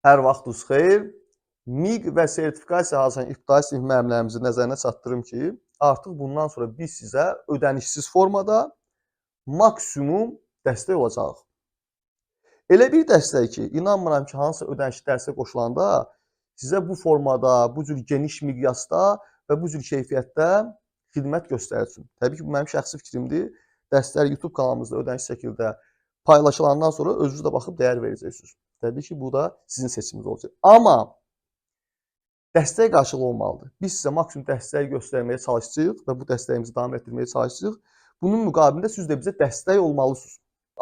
Hər vaxtınız xeyir. MİQ və sertifikasiya hazırlayan ibtidai sinif müəllimlərimizi nəzərinə çatdırım ki, artıq bundan sonra biz sizə ödənişsiz formada maksimum dəstək olacaq. Elə bir dəstək ki, inanmıram ki, hansısa ödənişli dərsə qoşulanda sizə bu formada, bu cür geniş miqyasda və bu cür keyfiyyətdə xidmət göstərsin. Təbii ki, bu mənim şəxsi fikrimdir. Dərslər YouTube kanalımızda ödənişli şəkildə paylaşılandan sonra özünüz də baxıb dəyər verəcəksiniz. Təbii ki, bu da sizin seçiminiz olacaq. Amma dəstək qarşılığı olmalıdır. Biz sizə maksimum dəstək göstərməyə çalışacağıq və bu dəstəyimizi davam etdirməyə çalışacağıq. Bunun müqabilində siz də bizə dəstək olmalısınız.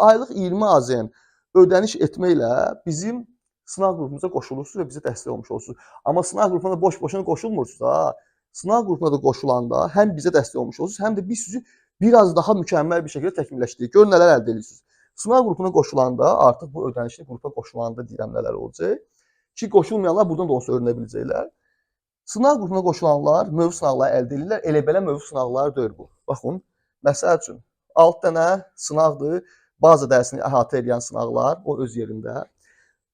Aylıq 20 AZN ödəniş etməklə bizim sınaq qrupumuza qoşulursunuz və bizə dəstək olmuş olursunuz. Amma sınaq qrupuna boş-boşuna qoşulmursunuz ha. Sınaq qrupuna da qoşulanda həm bizə dəstək olmuş olursunuz, həm də biz sizi biraz daha mükəmməl bir şəkildə təkmilləşdiririk. Görün nələr əldə edirsiniz. Sınaq qrupuna qoşulanda, artıq bu ödənişli qrupa qoşulanda deyirəm nələr olacaq ki, qoşulmayanlar buradan da olsa öyrənə biləcəklər. Sınaq qrupuna qoşulanlar mövzu sınaqları əldə edirlər. Elə belə mövzu sınaqları deyil bu. Baxın, məsəl üçün 6 dənə sınaqdır. Baza dərsini əhatə edən sınaqlar, o öz yerində.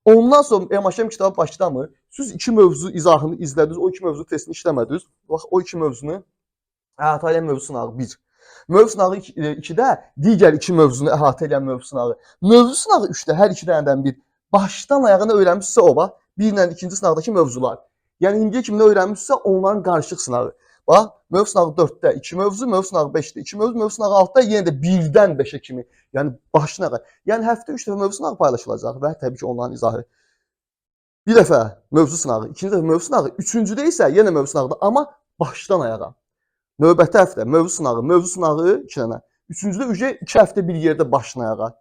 Ondan sonra MHM kitabı başlamır. Siz 2 mövzu izahını izlədiniz, o 2 mövzu testini işləmədiniz. Bax, o 2 mövzunu əhatə edən mövzu sınağı 1. Mövzu sınağı 2-də digər 2 mövzunu əhatə edən mövzu sınağı. Mövzu sınağı 3-də hər 2 dənədən bir. Başdan ayağına öyrənmişsə o bax, 1 ilə 2-ci sınaqdakı mövzular. Yəni indiyə kimi nə öyrənmişsə onların qarışıq sınağı. Bax, mövzu sınağı 4-də 2 mövzu, mövzu sınağı 5-də 2 mövzu, mövzu sınağı 6-da yenə də 1-dən 5-ə kimi. Yəni başdan ayağa. Yəni həftə 3 dəfə mövzu sınağı paylaşılacaq və təbii ki, onların izahı. Bir dəfə mövzu sınağı, ikinci dəfə mövzu sınağı, üçüncüdə isə yenə mövzu sınağıdır, amma başdan ayağa. Növbəti həftə mövzu sınağı 2 dənə. Üçüncüdə 2 həftə bir yerdə başdan ayağa.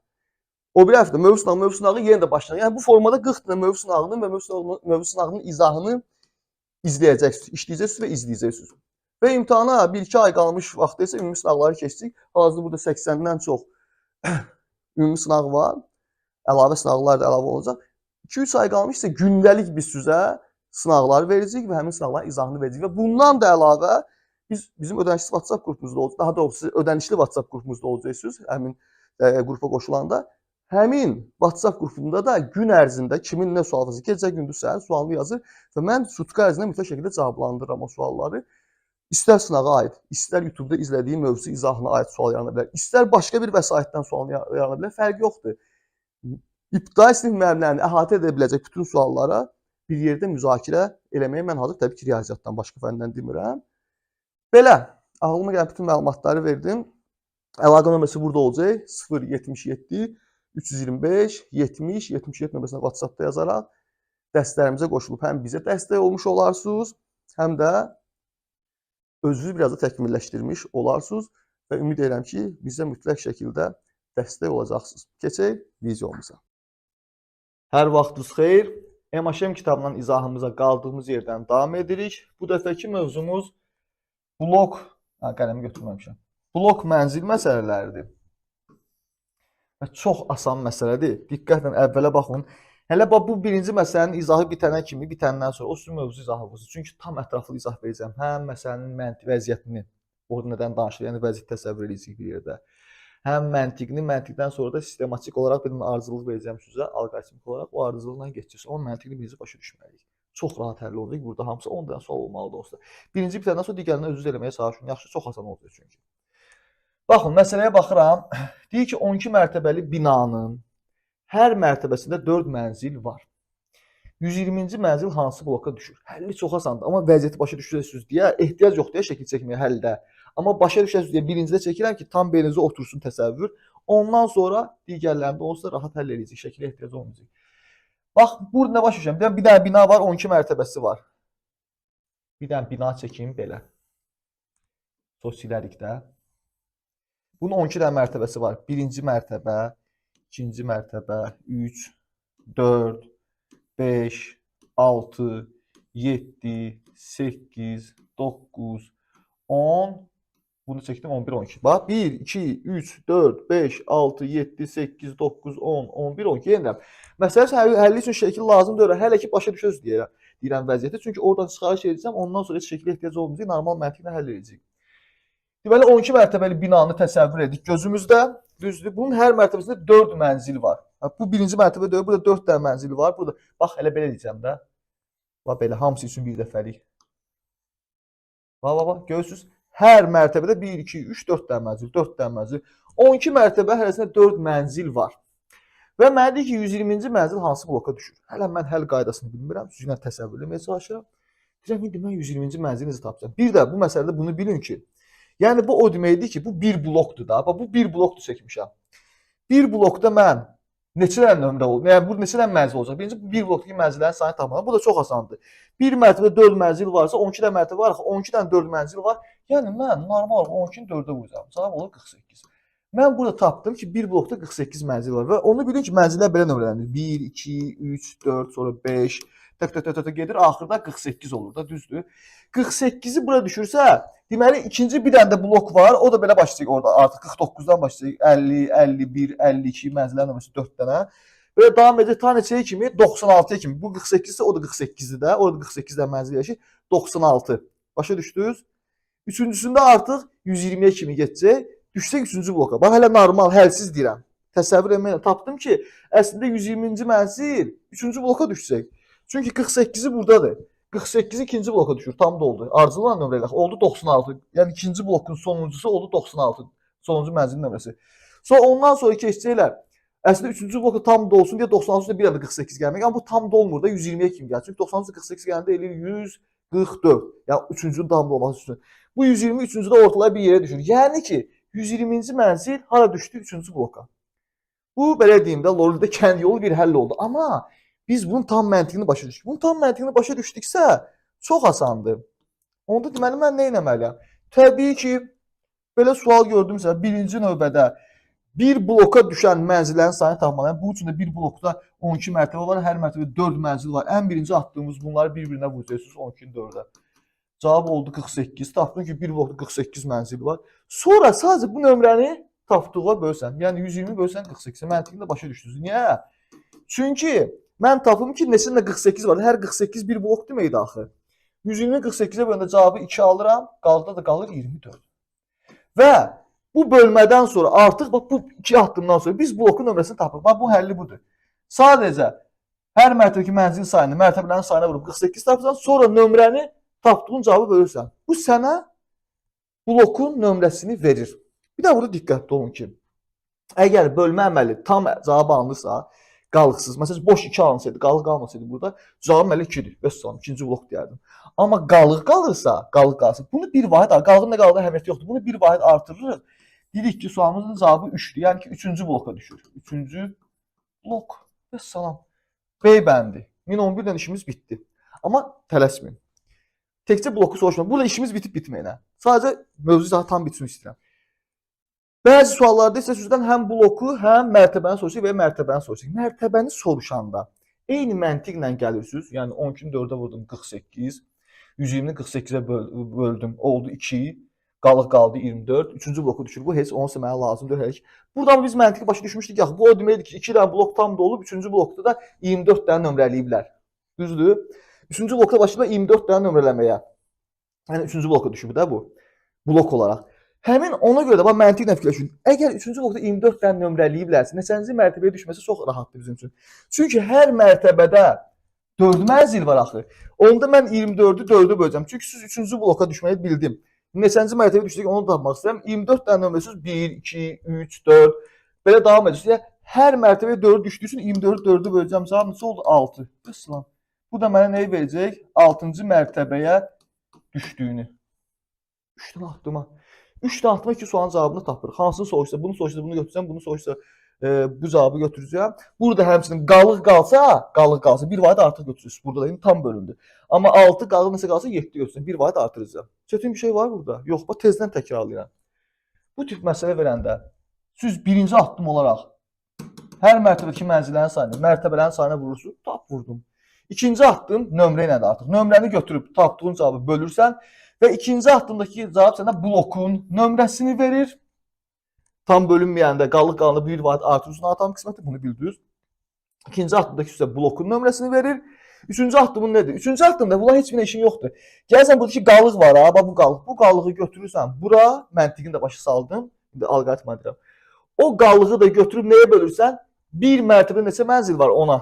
O bir həftə mövzu sınağı yenə də başdan ayağa. Yəni bu formada 40 dənə mövzu sınağının və mövzu sınağının izahını izləyəcəksiniz, işləyəcəksiniz və izləyəcəksiniz. Və imtahana 1-2 ay qalmış vaxtda isə ümumi sınaqları keçdik. Hazırda burada 80-dən çox ümumi sınaq var. Əlavə sınaqlar da əlavə olacaq. 2-3 ay qalmış isə gündəlik biz sizə sınaqlar verəcəyik və həmin sınaqların izahını verəcəyik. Və bundan da əlavə bizim ödənişli WhatsApp qrupumuzda olacaq. Daha doğrusu ödənişli WhatsApp qrupumuzda olacaqsınız. Həmin qrupa qoşulanda. Həmin WhatsApp qrupunda da gün ərzində kimin nə sual yazır, gecə gündüz səhər sualını yazır və mən sutka ərzində mütləq şəkildə cavablandırıram o sualları. İstər sınağa aid, istər YouTube-da izlədiyi mövzu izahına aid sual yarana bilər, istər başqa bir vəsaitdən sual yarana bilər, fərqi yoxdur. İbtidai sinif müəllimlərini əhatə edə biləcək bütün suallara bir yerdə müzakirə eləməyə mən hazır, təbii ki, riyaziyyatdan, başqa fəndən demirəm. Belə, ağlıma gələn bütün məlumatları verdim. Əlaqə nömrəsi burada olacaq, 077 325 70 77 nömrəsinə WhatsApp-da yazaraq dərslərimizə qoşulub həm bizə dəstək olmuş olarsınız, həm də özünüzü biraz da təkmilləşdirmiş olarsınız və ümid edirəm ki, bizə mütləq şəkildə dəstək olacaqsınız. Keçək videomuza. Hər vaxtınız xeyir. MHM kitabından izahımıza qaldığımız yerdən davam edirik. Bu dəfəki mövzumuz blok, qələmi götürməmişəm. Blok mənzil məsələləridir. Və çox asan məsələdir. Diqqətlə əvvələ baxın. Hələ bu birinci məsələnin izahı bitəndən sonra o sizin mövzu izahı olsun. Çünki tam ətraflı izah verəcəm. Həm məsələnin vəziyyətini, orada nədən danışılır, yəni vəziyyət təsəvvür edəcəyik bir yerdə. Həm məntiqdən sonra da sistematik olaraq bir ardıcıllıq verəcəm sizə, alqoritmik olaraq o ardıcıllıqla geçəcəksiniz. Amma məntiqini birinci başa düşməliyik. Çox rahat həll olacaq. Burada hamısı 10 dənə sual olmalı dostlar. Birinci bitəndən sonra digərini özünüz eləməyə çalışın. Yaxşı, çox asan olacaq çünki. Baxın, məsələyə baxıram. Deyir ki, 12 mərtəbəli binanın hər mərtəbəsində 4 mənzil var. 120-ci mənzil hansı bloka düşür? Həlli çox asandır. Amma vəziyyəti başa düşürsünüz deyə ehtiyac yoxdur ya şəkil çəkməyə həldə. Amma başa düşürsünüz deyə birincidə çəkirəm ki, tam beyninizə otursun təsəvvür. Ondan sonra digərlərində olsa rahat həll edəcək, şəkilə ehtiyac olmayacaq. Bax, burada nə başa düşürəm? Bir dənə bina var, 12 mərtəbəsi var. Bir dənə bina çəkim belə. Çox silərik də. Bunun 12 dənə mərtəbəsi var. Birinci mərtəbə, ikinci mərtəbə, 3, 4, 5, 6, 7, 8, 9, 10. Bunu çəkdim 11, 12. Bax, 1, 2, 3, 4, 5, 6, 7, 8, 9, 10, 11, 12. Yeniləm. Məsələn, həlli üçün şəkil lazım deyil. Hələ ki, başa düşürsünüz deyirəm vəziyyəti. Çünki oradan çıxarış edəcəm, ondan sonra heç şəkilə ehtiyac olmayacaq, normal məntiqlə həll edəcək. Deməli 12 mərtəbəli binanı təsəvvür edirik gözümüzdə. Düzdür. Bunun hər mərtəbəsində 4 mənzil var. Bu birinci mərtəbə deyil. Burada 4 dənə mənzili var. Burada bax elə belə deyəcəm də. Bax belə hamısı üçün bir dəfəlik. Bax, görürsüz? Hər mərtəbədə 1, 2, 3, 4 dənə mənzil, 4 dənə mənzil. 12 mərtəbə hərəsində 4 mənzil var. Və mənə deyir ki, 120-ci mənzil hansı bloka düşür? Hələ mən həll qaydasını bilmirəm. Sizlə təsəvvür etməyə çalışıram. Deyirəm, indi mən 120-ci mənzili necə tapacağam? Bir də bu məsələdə bunu bilin ki, yəni bu o deməkdir ki, bu bir blokdur da. Bax, bu bir blokdur çəkmişəm. Bir blokda mən neçə dənə nömrə olur? Yəni bu neçə dənə mənzil olacaq? Birinci bir blokdakı mənzillərin sayını tapmaq. Bu da çox asandır. Bir mərtəbədə 4 mənzil varsa, 12 dənə mərtəbə var, 12 dənə 4 mənzil var. Yəni mən normal olaraq 12-ni 4-ə vuracağam. Cavab olur 48. Mən burada tapdım ki, bir blokda 48 mənzil var və onu bilin ki, mənzillər belə nömrələnir. 1, 2, 3, 4, sonra 5, tək gedir, axırda 48 olur da, düzdür. 48-i bura düşürsə, deməli ikinci bir dənə də blok var, o da belə başlayacaq orada. Artıq 49-dan başlayacaq 50, 51, 52 mənzillərin nömrəsi 4 dənə. Belə davam edəcək ta neçəyə kimi? 96-ya kimi. Bu 48 isə o da 48-dir də. Orada 48 dənə mənzil yaşayır. 96. Başa düşdünüz? Üçüncüsündə artıq 120-yə kimi getəcək. Düşsək 3-cü bloka. Bax, hələ normal, həlsiz deyirəm. Təsəvvür etməklə tapdım ki, əslində 120-ci mənzil 3-cü bloka düşsək. Çünki 48-i buradadır. 48 ikinci bloka düşür, tam da oldu. Ardıcılan nömrə ilə oldu 96. Yəni ikinci blokun sonuncusu oldu 96. Sonuncu mənzilin nömrəsi. Sonra ondan sonra keçəcəklər. Əslində 3-cü bloka tam da olsun deyə 96-da bir dənə 48 gəlmək. Amma bu tam da olmur da 120-yə kimi gəlir. Çünki 96-da 48 gələndə eləyir 144. Yəni 3-cünün tam da olması üçün. Bu 120 3-cüdə ortalaya bir yerə düşür. Yəni ki, 120-ci mənzil hara düşdü? 3-cü bloka. Bu belə deyim də, logikdə kənd yolu bir həll oldu. Amma biz bunun tam məntiqini başa düşdük. Bunun tam məntiqini başa düşdüksə çox asandır. Onda deməli mən nə etməliyəm? Təbii ki, belə sual gördümsə, birinci növbədə bir bloka düşən mənzillərin sayını tapmalıyam. Bu üçün də bir blokda 12 mərtəbə var, hər mərtəbədə 4 mənzil var. Ən birinci atdığımız bunları bir-birinə vuracaqsınız 12-ni 4-ə. Cavab oldu 48. Tapdım ki, bir blokda 48 mənzil var. Sonra sadəcə bu nömrəni tapdığa bölsən. Yəni 120 bölsən 48. Məntiqini də başa düşdünüz. Niyə? Çünki mən tapım ki, neçəndə 48 var. Hər 48 bir blok deməkdir axı. 120-ni 48-ə böləndə cavabı 2 alıram. Qalda da qalır 24. Və bu bölmədən sonra artıq bax bu 2 addımdan sonra biz blokun nömrəsini tapırıq. Bax bu həlli budur. Sadəcə hər mərtəbədəki mənzil sayını, mərtəbələrin sayına vurub 48 tapırsan, sonra nömrəni tapdığın cavabı bölürsən. Bu sənə blokun nömrəsini verir. Bir də burada diqqətli olun ki, əgər bölmə əməli tam cavab alınırsa, qalıqsız, məsələn boş 2 alınsaydı, qalıq qalmasaydı burada, cavab əməli 2-dir. Vəssalam, ikinci blok deyərdim. Amma qalıq qalırsa, qalıq qalsın. Bunu bir vahid, qalığın nə qalığı əhəmiyyəti yoxdur. Bunu bir vahid artırırıq. Dedik ki, sualımızın cavabı 3-dür. Yəni ki, 3-cü bloka düşür. 3-cü blok. Vəssalam. B bəndi. 1011 dən işimiz bitdi. Amma tələsməyin. Təkcə bloku soruşma. Burada işimiz bitib bitməyinə. Sadəcə mövzu tam bitsin istəyirəm. Bəzi suallarda isə sizdən həm bloku, həm mərtəbəni soruşacaq və ya mərtəbəni soruşacaq. Mərtəbəni soruşanda eyni məntiqlə gəlirsiniz. Yəni 12-ni 4-ə vurdum 48. 120-ni 48-ə böldüm. Oldu 2. Qalıq qaldı 24. 3-cü bloku düşür. Bu heç onsa mənə lazımdır hələ ki. Buradan biz məntiqi başa düşmüşdük. Yaxı bu o deməkdir ki, 2 dənə blok tam da olub, 3-cü blokda da 24 dənə nömrələyiblər. Düzdür? 3-cü blokda başlayıb 24 dənə nömrələməyə. Yəni 3-cü bloka düşüb də bu. Blok olaraq. Həmin ona görə də bax məntiqlə fikirləşin. Əgər 3-cü blokda 24 dənə nömrələyiblərsə, neçənci mərtəbəyə düşməsi çox rahatdır bizim üçün. Çünki hər mərtəbədə 4 mənzil var axı. Onda mən 24-ü 4-ə böləcəm. Çünki siz 3-cü bloka düşməyi bildim. Neçənci mərtəbəyə düşdük onu tapmaq istəyirəm. 24 dənə nömrəsiz 1, 2, 3, 4 belə davam edir. Hər mərtəbəyə 4 düşdüyü üçün 24-ü 4-ə böləcəm. Cavab neçə oldu? 6. Əslan. Bu da mənə nəyi verəcək? 6-cı mərtəbəyə düşdüyünü. 3 dənə atdıma. 3 dənə atdıma ki, sualın cavabını tapırıq. Hansını soruşsa, bunu soruşsa, bunu götürəcəm, bunu soruşsa, bu cavabı götürəcəm. Burada həmçinin qalıq qalsa, bir vahid artıq götürürsünüz. Burada da tam bölündü. Amma 6 qalıq neçə qalsa 7 götürürsən. Bir vahid artıracağam. Çətin bir şey var burada. Yox, bax tezdən təkrarlayıram. Bu tip məsələ verəndə siz birinci addım olaraq hər mərtəbədəki mənzillərin sayını, mərtəbələrin sayına vurursunuz. Tap vurdum. İkinci addım nömrə ilə də artıq. Nömrəni götürüb tapdığın cavabı bölürsən və ikinci addımdakı cavab sənə blokun nömrəsini verir. Tam bölünməyəndə qalıq qalanda bir vahid artırırsan atam qisməti, bunu bildiniz. İkinci addımdakı sizə blokun nömrəsini verir. Üçüncü addımın nədir? Üçüncü addımda bunlar heç bir işin yoxdur. Gəlsən buradakı qalıq var ha, bax bu qalıq. Bu qalığı götürürsən bura, məntiqini də başa saldım. İndi alqoritm edirəm. O qalığı da götürüb nəyə bölürsən? Bir mərtəbə neçə mənzil var ona?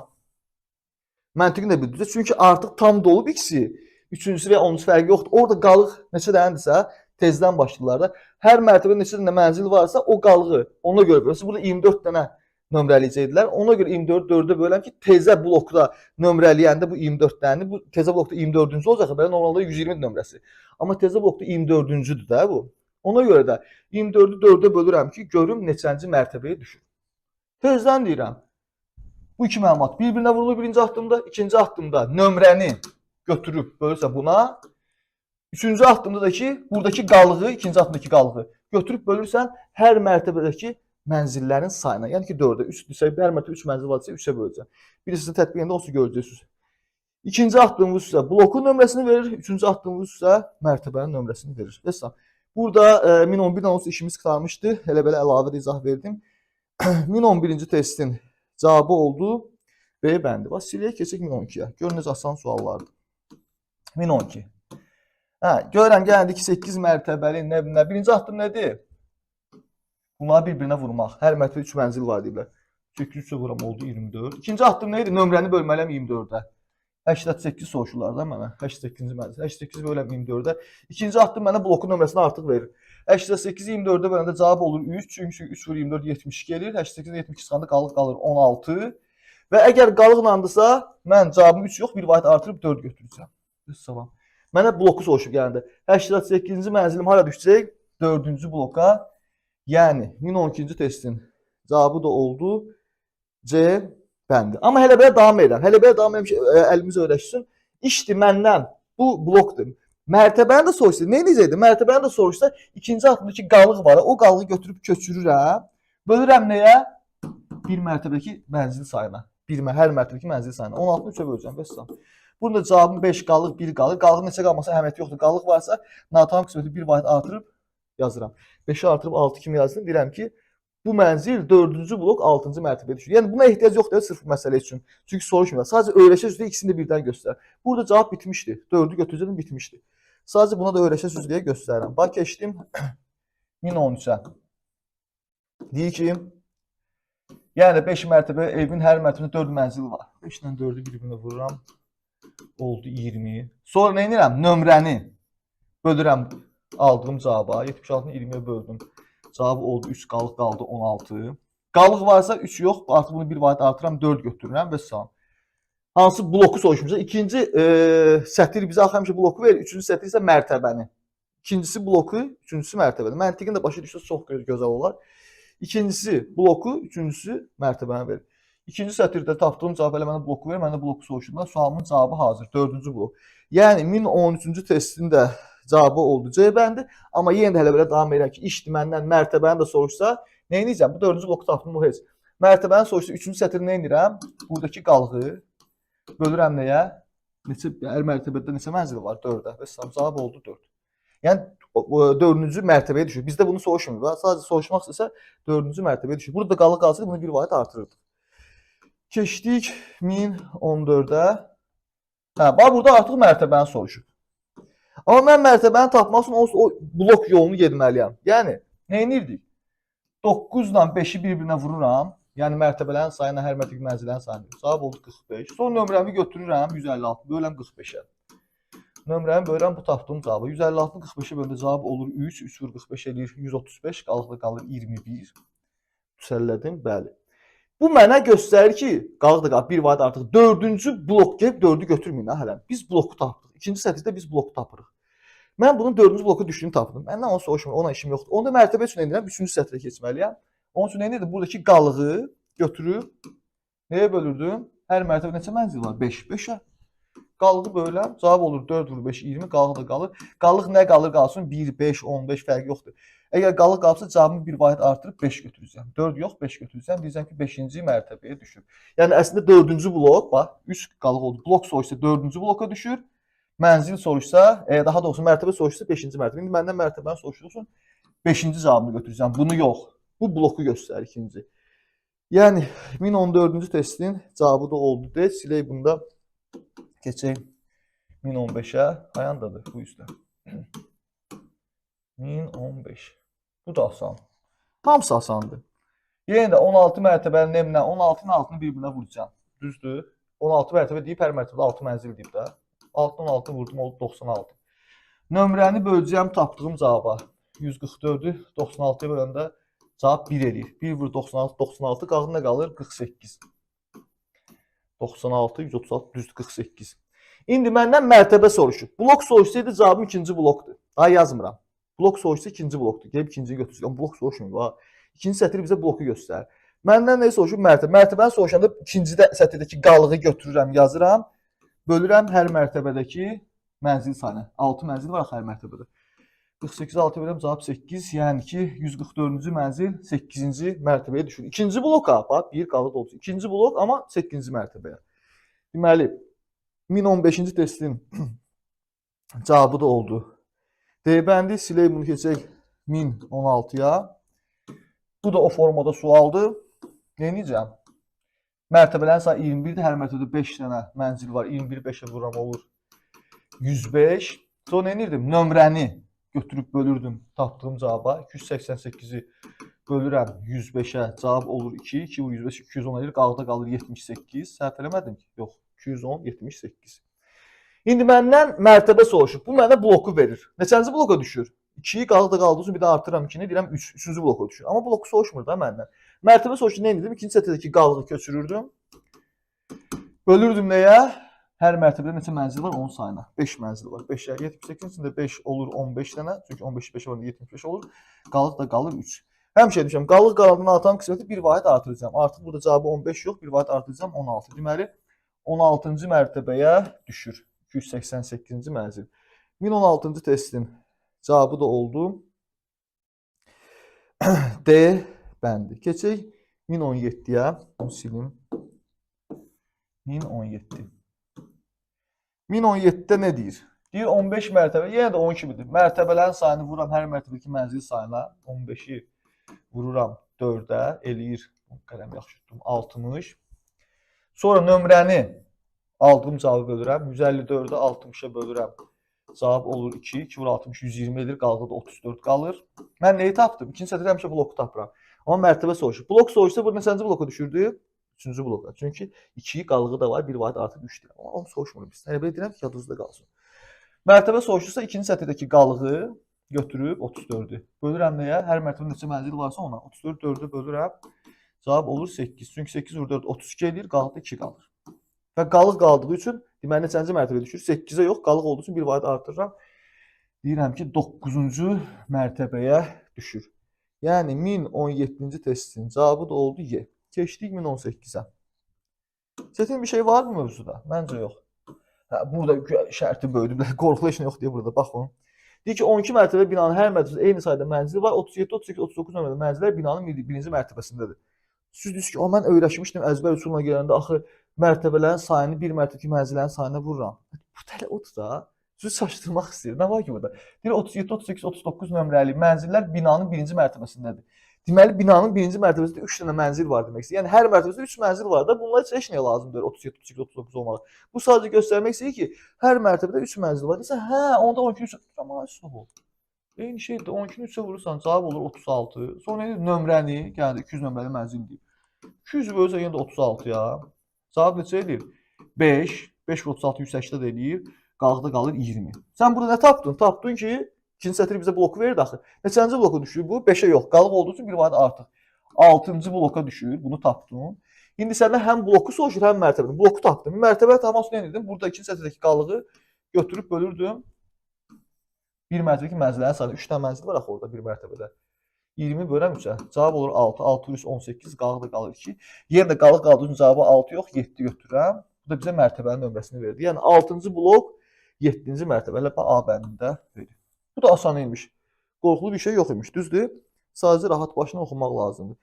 Məntiqini də bildirəcək. Çünki artıq tam dolub ikisi. Üçüncüsü və 10-cu fərqi yoxdur. Orada qalıq neçə dənədirsə, tezdən başlayırlar da. Hər mərtəbədə neçə dənə mənzil varsa, o qalığı ona görə bölürsən. Burada 24 dənə nömrələyəcəkdilər. Ona görə 24-ü 4-ə bölürəm ki, tezə blokda nömrələyəndə bu 24 dənəni, bu tezə blokda 24-cü olacaq. Belə normalda 120 nömrəsi. Amma tezə blokda 24-cüdür də bu. Ona görə də 24-ü 4-ə bölürəm ki, görüm neçənci mərtəbəyə düşür. Tezdən deyirəm. Bu iki məlumat bir-birinə vurulur birinci addımda, ikinci addımda nömrəni götürüb bölürsə buna, üçüncü addımda da ki, buradakı qalığı, ikinci addımdakı qalığı götürüb bölürsən hər mərtəbədəki mənzillərin sayına. Yəni ki, 4-ə, 3-dürsə, hər mərtəbə 3 mənzil varsa 3-ə böləcəm. Bir sizin tətbiq edəndə onsuz görəcəksiniz. İkinci addımımız isə blokun nömrəsini verir, üçüncü addımımız isə mərtəbənin nömrəsini verir. Mesela, burada 1011-dən onsuz işimiz qurtarmışdı. Elə belə əlavə də izah verdim. 1011-ci testin cavabı oldu B bəndi. Vasiliyə keçək 1012-yə. Görün necə asan suallardır. 1012. Görürəm, gəldik 8 mərtəbəli nə? Birinci addım nədir? Bunları bir-birinə vurmaq. Hər mərtəbədə 3 mənzil var deyiblər. 8 vuram oldu 24. İkinci addım nə idi? Nömrəni bölməliyəm 24-ə. 88 soruşurlar da mənə. 88-ci mənzil. 88 böləm 24-ə. İkinci addım mənə blokun nömrəsini artıq verir. 88-i 24-ə böləndə cavab olur 3. Çünki 3 vur 24 72 gelir. 88-də 72 çıxanda qalıq qalır 16. Və əgər qalıqlandırsa, mən cavabım 3 yox, bir vahid artırıb 4 götürəcəm. Salam. Mənə bloku soruşub gəldi. 88-ci mənzilim hara düşəcək? 4-cü bloka. Yəni 1012-ci testin cavabı da oldu C bəndi. Amma hələ belə davam edirəm. Hələ belə davam edirəm ki, əlimiz öyrəşsin. İşdir məndən bu blokdur. Mərtəbəni də soruşsa, nə edəcəkdi? Mərtəbəni də soruşsa, ikinci addımdakı qalıq var. O qalığı götürüb köçürürəm. Bölürəm nəyə? Bir mərtəbədəki mənzil sayına. Hər mərtəbədəki mənzil sayına. 16-nı 3-ə böləcəm. Bəs burada cavabım 5 qalıq, 1 qalıq. Qalığın neçə qalmasa əhəmiyyəti yoxdur. Qalıq varsa, natamam qisməti 1 vahid artırıb yazıram. 5-i artırıb 6 kimi yazdım. Deyirəm ki, bu mənzil 4-cü blok 6-cı mərtəbəyə düşür. Yəni buna ehtiyac yoxdur sırf bu məsələ üçün. Çünki soruşmuyor. Sadəcə öyrəşə üzrə ikisini də birdən göstər. Burada cavab bitmişdi. 4-ü götürəcəm bitmişdi. Sadəcə buna da öyrəşə üzrəyə göstərirəm. Bax keçdim 1013-ə. Deyir ki, yəni 5 mərtəbə evin hər mərtəbəsində 4 mənzil var. 5 ilə 4-ü bir-birinə vururam. Oldu 20. Sonra nə edirəm? Nömrəni bölürəm aldığım cavaba. 76-nı 20-yə böldüm. Cavabı oldu 3, qalıq qaldı 16. Qalıq varsa 3 yox, artıq bunu bir vahid artıram, 4 götürürəm və salam. Hansı bloku soruşmuşsa, ikinci sətir bizə həmişə bloku verir, üçüncü sətir isə mərtəbəni. İkincisi bloku, üçüncüsü mərtəbəni. Məntiqin də başa düşsə çox gözəl olar. İkincisi bloku, üçüncüsü mərtəbəni verir. İkinci sətirdə tapdığım cavab elə mənə bloku verir, mənə bloku soruşurlar. Sualımın cavabı hazır, 4-cü blok. Yəni 1013-cü testin də cavabı oldu C bəndi. Amma yenə də hələ belə davam edirəm ki, işdir məndən mərtəbəni də soruşsa, nə edəcəm? Bu 4-cü bloku tapdım, bu heç. Mərtəbəni soruşsa, 3-cü sətir nə edirəm? Buradakı qalığı bölürəm nəyə? Hər mərtəbədə neçə mənzili var? 4-ə. Və cavab oldu 4. Yəni 4-cü mərtəbəyə düşür. Bizdə bunu soruşmuyor. Sadəcə soruşmaq istəsə 4-cü mərtəbəyə düşür. Burada qalıq qalsaydı bunu bir vahid artırırdıq. Keçdik 1014-ə. Bax burada artıq mərtəbəni soruşub. Amma mən mərtəbəni tapmaq üçün o blok yolunu getməliyəm. Yəni, nə edirdik? 9 ilə 5-i bir-birinə vururam. Yəni, mərtəbələrin sayına, hər mərtəbəli mənzillərin sayına. Cavab oldu 45. Sonra nömrəmi götürürəm 156, böləm 45-ə. Nömrəmi bölürəm, bu tapdığım cavabı. 156-nı 45-ə böləndə cavab olur 3. 3 vur 45 edir 135. Qalıqda qalır 21. Düzəllədim, bəli. Bu mənə göstərir ki, qalıq da qalır, bir vahid artıq 4-cü blok gəlib 4-ü götürməyin hələ. Biz bloku tapdıq. İkinci sətirdə biz bloku tapırıq. Mən bunun 4-cü bloku düşdüyünü tapdım. Məndən onu soruşmuram, ona işim yoxdur. Onda mərtəbə üçün edirəm, 3-cü sətrə keçməliyəm. Onun üçün nə edirdim? Buradakı qalığı götürüb nəyə bölürdüm? Hər mərtəbə neçə mənzil var? 5. 5-ə. Qalığı bölürəm, cavab olur 4 vur 5 20, qalıq da qalır. Qalıq nə qalır qalsın? 1 5 15 fərqi yoxdur. Əgər qalıq qalsa cavabımı bir vahid artırıb 5 götürəcəm. 4 yox, 5 götürəcəm. Deyəcəm ki, 5-ci mərtəbəyə düşür. Yəni əslində 4-cü blok, bax, 3 qalıq oldu. Blok soruşsa 4-cü bloka düşür. Mənzil soruşsa, daha doğrusu mərtəbə soruşsa 5-ci mərtəbə. İndi məndən mərtəbəni soruşulsun, 5-ci cavabını götürəcəm. Bunu yox. Bu bloku göstərir ikinci. Yəni 1014-cü testin cavabı da oldu. Deyək, silək bunda keçək 1015-ə. Ayandadır bu üstə. 1015. Bu da asan. Hamısı asandır. Yenə də 16 mərtəbəli nemlə 16-nın altını bir-birinə vuracağam. Düzdür? 16 mərtəbə deyib, hər mərtəbədə 6 mənzil deyib də. 6-dan 6 vurdum, oldu 96. Nömrəni böləcəm tapdığım cavaba. 144-ü 96-ya böləndə cavab 1 eləyir. 1 vur 96, 96, qaldı nə qalır? 48. 96, 136, düzdür 48. İndi məndən mərtəbə soruşur. Blok soruşsaydı cavabım ikinci blokdur. Daha yazmıram. Blok soruşsa ikinci blokdur. Gəlib ikincini götürsün. Amma blok soruşmuyor. İkinci sətr bizə bloku göstərir. Məndən nə soruşur? Mərtəbə. Mərtəbəni soruşanda ikinci sətirdəki qalığı götürürəm, yazıram. Bölürəm hər mərtəbədəki mənzil sayını. 6 mənzil var hər mərtəbədə. 48 6 bölürəm, cavab 8. Yəni ki, 144-cü mənzil 8-ci mərtəbəyə düşür. İkinci bloka, bax, bir qalıq olsun. İkinci blok, amma 8-ci mərtəbəyə. Deməli, 1015-ci testin cavabı da oldu. D-bəndi silək, bunu keçək 1016-ya. Bu da o formada sualdır. Neyəcəm? Mərtəbələrin sayı 21-dir. Hər mərtəbədə 5 dənə mənzil var. 21-i 5-ə vuram olur 105. Sonra nə edirdim? Nömrəni götürüb bölürdüm tapdığım cavaba. 288-i bölürəm 105-ə, cavab olur 2. 2 vur 105, 210 edir. Qalıqda qalır 78. Səhv eləmədim ki? Yox. 210, 78. İndi məndən mərtəbə soruşur. Bu mənə bloku verir. Neçənci bloka düşür? 2-yi qalıqda qaldığı üçün bir də artıram 2-ni, deyirəm 3. 3-cü bloka düşür. Amma bloku soruşmur da məndən. Mərtəbə soruşur, nə edirdim? İkinci sətirdəki qalığı köçürürdüm. Bölürdüm nəyə? Hər mərtəbədə neçə mənzil var? Onun sayına. 5 mənzil var. 5-ə 78-in içində 5 olur 15 dənə. Çünki 15 5 var 75 olur. Qalıq da qalır 3. Həmişə demişəm, qalıq qalanından artan qisməti bir vahid artıracağam. Artıq burada cavabı 15 yox, bir vahid artıracağam 16. Deməli 16-cı mərtəbəyə düşür. 288-ci mənzil. 1016-cı testin cavabı da oldu. D bəndi. Keçək 1017-yə. Bunu silim. 1017. 1017-də nə deyir? Deyir 15 mərtəbə, yenə də 10 kimidir. Mərtəbələrin sayını vururam hər mərtəbədəki mənzil sayına. 15-i vururam 4-ə, eləyir, qələm yaxşı tutdum, 60. Sonra nömrəni aldığım cavabı bölürəm. 154-ü 60-a bölürəm. Cavab olur 2. 2 vur 60, 120 edir. Qalıqda da 34 qalır. Mən neyi tapdım? İkinci sətirdə həmişə bloku tapıram. Amma mərtəbə soruşur. Blok soruşsa bu neçənci bloka düşürdü? 3-cü bloka. Çünki 2-yi qalığı da var, bir vahid artıq 3 deyirəm. Amma onu soruşmurum biz. Hələ belə deyirəm ki, yadınızda qalsın. Mərtəbə soruşursa ikinci sətirdəki qalığı götürüb 34-ü. Bölürəm nəyə? Hər mərtəbədə neçə mənzil varsa ona. 34 4-ü bölürəm. Cavab olur 8. Çünki 8 vur 4 32 edir, qalıqda 2 qalır. Və qalıq qaldığı üçün deməli neçənci mərtəbəyə düşür? 8-ə yox, qalıq olduğu üçün bir vahid artırıram. Deyirəm ki 9-cu mərtəbəyə düşür. Yəni 1017-ci testin cavabı da oldu Y. Keçdik 1018-ə. Çətin bir şey var mı mövzuda? Məncə yox. Burada şərti böldüm. Qorxulu heç nə yox deyə burada baxın. Deyir ki 12 mərtəbəli binanın hər mərtəbəsində eyni sayda mənzili var. 37, 38, 39 nömrəli mənzillər binanın birinci mərtəbəsindədir. Siz deyir ki, o mən öyrəşmişdim əzbər üsuluna gələndə axı mərtəbələrin sayını bir mərtəbəki mənzillərin sayına vururam. Bu tələ odur da. Sizi çaşdırmaq istəyir. Nə var ki burada? Deyir 37, 38, 39 nömrəli mənzillər binanın birinci mərtəbəsindədir. Deməli binanın birinci mərtəbəsində 3 dənə mənzil var demək istəyir. Yəni hər mərtəbəsində 3 mənzil var da. Bunlar heç nəyə lazımdır 37, 38, 39 olmalı. Bu sadəcə göstərmək istəyir ki, hər mərtəbədə 3 mənzil var. Desə, hə, onda 12 3 amma sol. Eyni şeydir. 12-ni 3-ə vurursan cavab olur 36. Sonra nömrəni, yəni 200 nömrəli mənzil deyir. 200 bölsə yenə də 36 ya. Cavab neçə edir? 5. 5 vur 36 180 eləyir. Qalıqda qalır 20. Sən burada nə tapdın? Tapdın ki, ikinci sətr bizə bloku verir axı. Neçənci bloka düşür bu? 5-ə yox. Qalıq olduğu üçün bir vahid artıq. 6-cı bloka düşür. Bunu tapdın. İndi səndən həm bloku soruşur, həm mərtəbəni. Bloku tapdın. Mərtəbə tapmaq üçün nə edirdim? Burada ikinci sətirdəki qalığı götürüb bölürdüm. Bir mərtəbədəki mənzillərin sayı 3 dənə mənzil var axı orada bir mərtəbədə. 20 böləm 3-ə. Cavab olur 6. 6 üstə 18, qalıq da qalır 2. Yenə də qalıq qaldığı üçün cavabı 6 yox, 7 götürürəm. Bu da bizə mərtəbənin nömrəsini verdi. Yəni 6-cı blok 7-ci mərtəbələ A bəndində verir. Bu da asan imiş. Qorxulu bir şey yox imiş. Düzdür? Sadəcə rahat başına oxumaq lazımdır.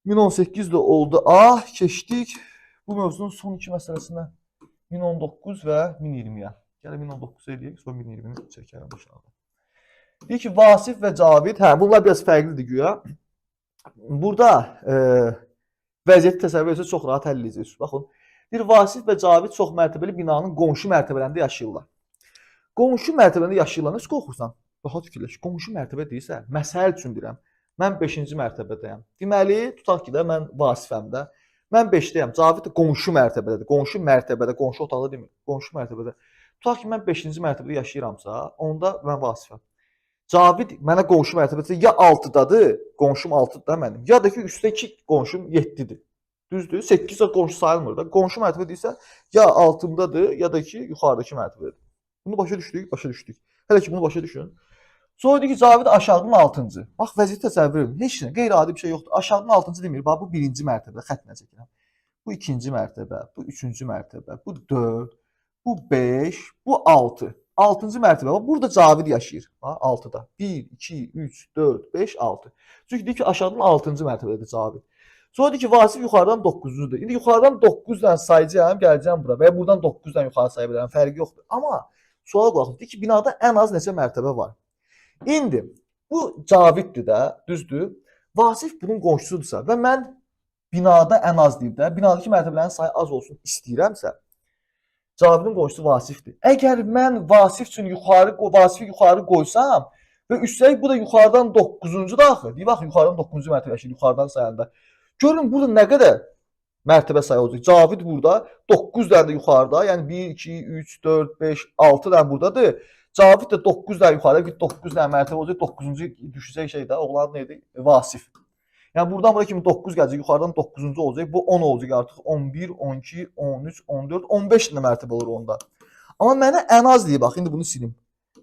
1018 də oldu. Keçdik bu mövzunun son iki məsələsinə. 1019 və 1020-yə. Gəlin 1019 eləyək, sonra 1020-ni çəkərəm aşağıda. Deyir ki, Vasif və Cavid, bunlar biraz fərqlidir güya. Burada vəziyyəti təsəvvür etsə çox rahat həll edəcəksiniz. Baxın, deyir Vasif və Cavid çox mərtəbəli binanın qonşu mərtəbələrində yaşayırlar. Qonşu mərtəbələrində yaşayırlar, necə qorxursan? Rahat fikirləş. Qonşu mərtəbə deyirsə, məsəl üçün deyirəm, Mən 5-ci mərtəbədəyəm. Deməli, tutaq ki də mən Vasifəm də. Mən 5-dəyəm. Cavid də qonşu mərtəbədədir. Qonşu mərtəbədə, qonşu otaqda demir. Qonşu mərtəbədə. Tutaq ki mən 5-ci mərtəbədə yaşayıramsa, onda mən Vasifəm. Cavid mənə qonşu mərtəbədə ya 6-dadır, qonşum 6-dır da mənim, ya da ki üstdəki qonşum 7-dir. Düzdür? 8 də qonşu sayılmır da. Qonşu mərtəbədə isə ya altımdadır, ya da ki yuxarıdakı mərtəbədir. Bunu başa düşdük, başa düşdük. Hələ ki bunu başa düşün. Sonra deyir ki, Cavid aşağıdan 6-cı. Bax, vəziyyət təsəvvür edin. Heç nə, qeyri-adi bir şey yoxdur. Aşağıdan 6-cı demir. Bax, bu 1-ci mərtəbə, xəttlə çəkirəm. Bu 2-ci mərtəbə, bu 3-cü mərtəbə, bu 4, bu 5, bu 6. 6-cı mərtəbə. Bax, burada Cavid yaşayır. Bax, 6-da. 1, 2, 3, 4, 5, 6. Çünki deyir ki, aşağıdan 6-cı mərtəbədədir Cavid. Sonra deyir ki, Vasif yuxarıdan 9-cudur. İndi yuxarıdan 9 ilə sayacağam, gələcəm bura və ya buradan 9 ilə yuxarı saya bilərəm. Fərqi yoxdur. Amma suala baxın. Deyir ki, binada ən az neçə mərtəbə var? İndi bu Caviddir də, düzdür? Vasif bunun qonşusudursa və mən binada ən az deyib də, binadakı mərtəbələrin sayı az olsun istəyirəmsə, Cavidin qonşusu Vasifdir. Əgər mən Vasif üçün Vasifi yuxarı qoysam və üstəlik bu da yuxarıdan 9-cu da axı. Deyir, bax, yuxarıdan 9-cu mərtəbə yaşayır, yuxarıdan sayanda. Görün burada nə qədər mərtəbə sayı olacaq. Cavid burada 9 dənə də yuxarıda, yəni 1, 2, 3, 4, 5, 6 dənə buradadır. Cavid də 9 dənə yuxarıda, 9 dənə mərtəbə olacaq. 9-cu düşəcək şey də, oğlan neydi? Vasif. Yəni buradan bura kimi 9 gələcək, yuxarıdan 9-cu olacaq. Bu 10 olacaq artıq. 11, 12, 13, 14, 15 dənə mərtəbə olur onda. Amma mənə ən az deyir, bax, indi bunu silim.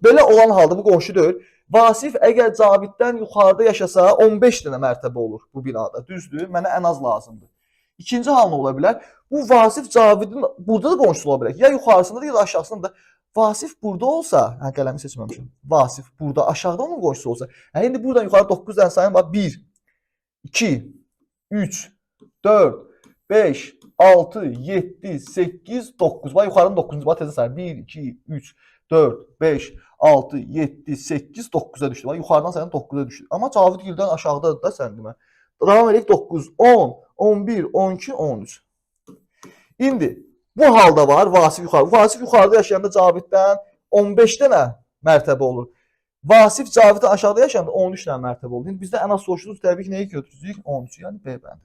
Belə olan halda bu qonşu deyil. Vasif əgər Caviddən yuxarıda yaşasa 15 dənə mərtəbə olur bu binada. Düzdür? Mənə ən az lazımdır. İkinci hal nə ola bilər? Bu Vasif Cavidin burada da qonşusu ola bilər. Ya yuxarısında ya da aşağısında. Vasif burada olsa, hə qələmi seçməmişəm. Vasif burada aşağıda onun qonşusu olsa. Hə indi buradan yuxarı 9 dənə sayın bax 1 2 3 4 5 6 7 8 9. Bax yuxarının 9-cu bax tezə sayın. 1 2 3 4 5 6 7 8 9-a düşdü. Bax yuxarıdan sayın 9-a düşdü. Amma Cavid gildən aşağıdadır da sən demə. Davam edək 9 10 11 12 13. İndi bu halda var Vasif yuxarı. Vasif yuxarıda yaşayanda Caviddən 15 dənə mərtəbə olur. Vasif Caviddən aşağıda yaşayanda 13 dənə mərtəbə olur. İndi bizdə ən az soruşduğumuz təbii ki, nəyi götürəcəyik? 13, yəni B bəndi.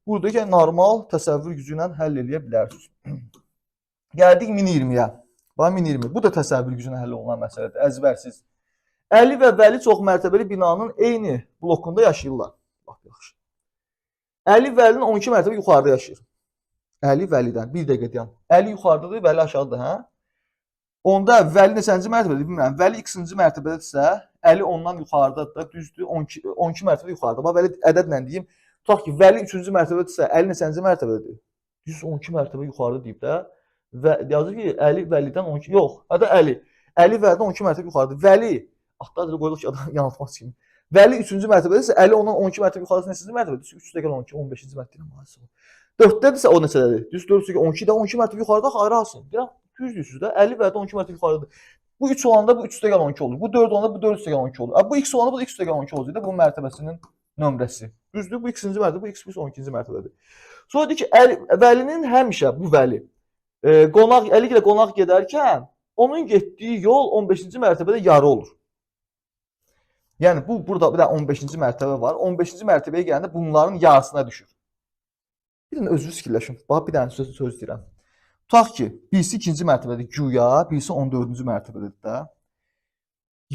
Buradakı normal təsəvvür gücü ilə həll edə bilərsiniz. Gəldik 1020-yə. Bax 1020. Bu da təsəvvür gücü ilə həll olunan məsələdir. Əzbərsiz. Əli və Vəli çox mərtəbəli binanın eyni blokunda yaşayırlar. Bax, yaxşı. Əli Vəlinin 12 mərtəbə yuxarıda yaşayır. Əli Vəlidən. Bir dəqiqə deyəm. Əli yuxarıdadır, Vəli aşağıdadır, hə? Onda Vəli neçənci mərtəbədir bilmirəm. Vəli x-ci mərtəbədədirsə, Əli ondan yuxarıdadır da, düzdür? 12 mərtəbə yuxarıda. Bax, belə ədədlə deyim. Tutaq ki, Vəli 3-cü mərtəbədədirsə, Əli neçənci mərtəbədədir? 112 mərtəbə yuxarıda deyib də. Və yazır ki, Əli Vəlidən 12. Yox, hədə Əli. Əli Vəlidən 12 mərtəbə yuxarıdır. Vəli, axtardır qoyulur ki, adam yanıltmaz kimi. Vəli 3-cü mərtəbədədirsə, Əli ondan 12 mərtəbə yuxarıda neçənci mərtəbədədir? 3-də gəl 12, 15-ci mərtəbədə. 4-dədirsə o neçədədir? Düz 4-də 12-də 12 mərtəbə yuxarıda ayrı alsın. Deyirəm, düz deyirsiz də. 50 və 12 mərtəbə yuxarıdadır. Bu 3 olanda bu 3-də gəl 12 olur. Bu 4 olanda bu 4-də gəl 12 olur. Bu x olanda bu x-də gəl 12 olacaq da bunun mərtəbəsinin nömrəsi. Düzdür? Bu x-ci mərtəbə, bu x plus 12-ci mərtəbədir. Sonra deyir ki, Vəlinin həmişə bu Vəli Əli ilə qonaq gedərkən onun getdiyi yol 15-ci mərtəbədə yarı olur. Yəni burada bir dənə 15-ci mərtəbə var. 15-ci mərtəbəyə gələndə bunların yarısına düşür. Bir dənə özünüz fikirləşin. Bax, bir dənə söz deyirəm. Tutaq ki, birisi 2-ci mərtəbədir güya, birisi 14-cü mərtəbədir də.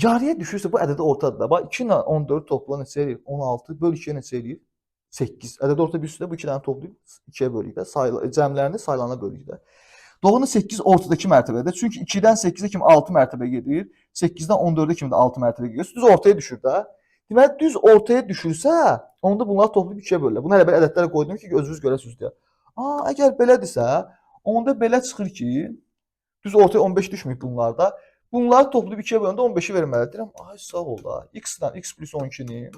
Yarıya düşürsə bu ədədi ortadır da. Bax, 2 ilə 14 topla neçə eləyir? 16 böl 2-yə neçə eləyir? 8. Ədədi orta bir üstündə bu 2 dənə toplayıb 2-yə bölük də. Cəmlərini sayılana bölük də. Doğrudan 8 ortadakı mərtəbədə. Çünki 2-dən 8-ə kimi 6 mərtəbə gedir. 8-dən 14-ə kimi də 6 mərtəbə gedir. Düz ortaya düşür də. Deməli, düz ortaya düşürsə, onda bunları toplayıb 2-yə bölürlər. Bunu hələ belə ədədlərə qoydum ki, özünüz görəsiniz deyə. Əgər belədirsə, onda belə çıxır ki, düz ortaya 15 düşməyib bunlarda. Bunları toplayıb 2-yə böləndə 15-i verməlidir. Deyirəm, ay sağ ol da. X-dən x plus 12-ni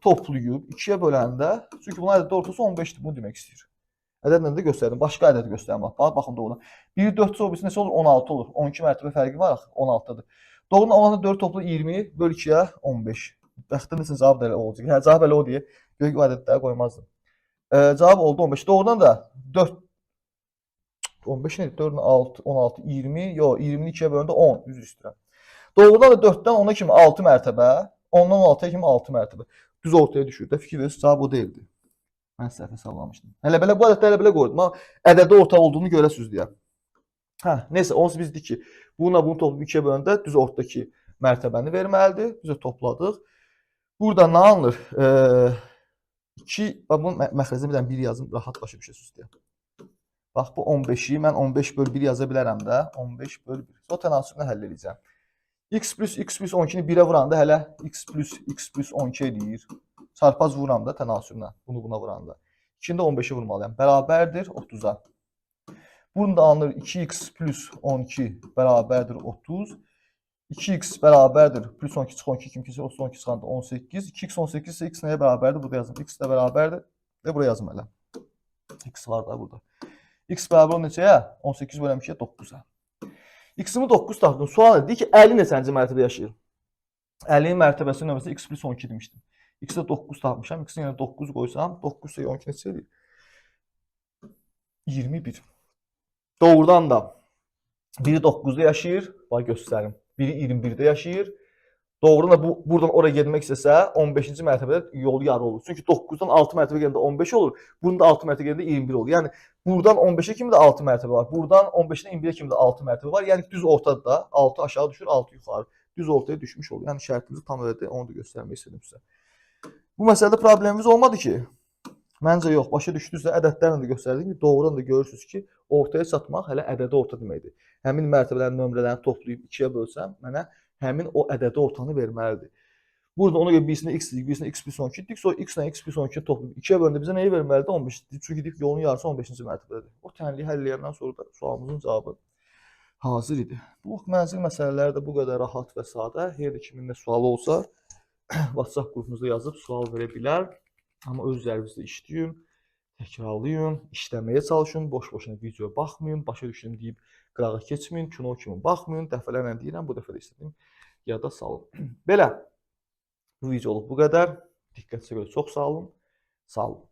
toplayıb 2-yə böləndə, çünki bunun ədədi ortası 15-dir, bunu demək istəyir. Ədədlə də göstərdim. Başqa ədəd göstərim. Baxın doğrudan. 1 4 olursa neçə olur? 16 olur. 12 mərtəbə fərqi var axı. 16-dır. Doğrudan 16 4 toplu 20 böl 2-yə 15. Bəxtə necə cavab da elə olacaq. Hə, cavab elə o deyə. Böyük ədədləri qoymazdım. Cavab oldu 15. Doğrudan da 4 15 nədir? 4 6 16 20. Yox, 20-ni 2-yə böləndə 10. Üzr istəyirəm. Doğrudan da 4-dən 10-a kimi 6 mərtəbə. 10-dan 16-ya kimi 6 mərtəbə. Düz ortaya düşür də. Fikir verirsiniz, cavab o deyildi. Mən səhv hesablamışdım. Hələ belə bu ədədləri belə qoydum. Amma ədədi orta olduğunu görəsiniz deyə. Hə, neysə, onsuz biz dedik ki, bununla bunu toplayıb 2-yə böləndə düz ortadakı mərtəbəni verməlidir. Biz də topladıq. Burada nə alınır? 2, bax bunun məxrəzinə bir dənə 1 yazım, rahat başa düşəsiniz deyə. Bax bu 15-i mən 15/1 yaza bilərəm də. 15/1. O tənasübünü həll edəcəm. X plus 12-ni 1-ə vuranda hələ x plus 12 eləyir. Çarpaz vuram da tənasüblə. Bunu buna vuranda. 2-ni də 15-ə vurmalıyam. Bərabərdir 30-a. Bunu da alınır 2x plus 12 bərabərdir 30. 2x bərabərdir plus 12 çıx 12 kimi keçir 32 çıxanda 18. 2x 18 isə x nəyə bərabərdir? Burada yazım. X də bərabərdir. Və buraya yazım hələ. X var da burada. X bərabər neçəyə? 18 böləm 2-yə 9-a. X-imi 9 tapdım. Sual edir ki, 50 neçənci mərtəbədə yaşayır? 50-nin mərtəbəsinin nömrəsi x plus 12 demişdim. X-də 9 tapmışam. X-in yerine 9 qoysam, 9 ise 12 neçə edir? 21. Doğrudan da biri 9'da yaşayır. Bax göstərim. Biri 21'də yaşayır. Doğrudan da buradan oraya getmək istəsə 15-ci mərtəbədə yolu yarı olur. Çünki 9-dan 6 mərtəbə gələndə 15 olur. Bunun da 6 mərtəbə gələndə 21 olur. Yəni buradan 15-ə kimi də 6 mərtəbə var. Buradan 15-dən 21-ə kimi də 6 mərtəbə var. Yəni düz ortada da 6 aşağı düşür, 6 yuxarı. Düz ortaya düşmüş olur. Yəni şərtimizi tam ödədi. Onu da göstərmək istədim sizə. Bu məsələdə problemimiz olmadı ki. Məncə yox. Başa düşdünüzsə ədədlərlə də göstərdim ki, doğrudan da görürsünüz ki, ortaya çatmaq hələ ədədi orta deməkdir. Həmin mərtəbələrin nömrələrini toplayıb 2-yə bölsəm, mənə həmin o ədədi ortanı verməlidir. Burada ona görə birisində x dedik, birisində x plus 12 dedik, sonra x ilə x plus 12 toplayıb 2-yə böləndə bizə nəyi verməlidir? 15 dedik. Çünki dedik yolun yarısı 15-ci mərtəbədədir. O tənliyi həll edəndən sonra da sualımızın cavabı hazır idi. Bu mənzil məsələləri də bu qədər rahat və sadə. Hər kimin də sualı olsa, WhatsApp qrupumuzda yazıb sual verə bilər. Amma öz üzərinizdə işləyin, təkrarlayın, işləməyə çalışın, boş-boşuna videoya baxmayın, başa düşdüm deyib qırağa keçməyin, kino kimi baxmayın. Dəfələrlə deyirəm, bu dəfə də istədim yada salın. Belə, bu videoluk bu qədər. Diqqətinizə görə çox sağ olun. Sağ olun.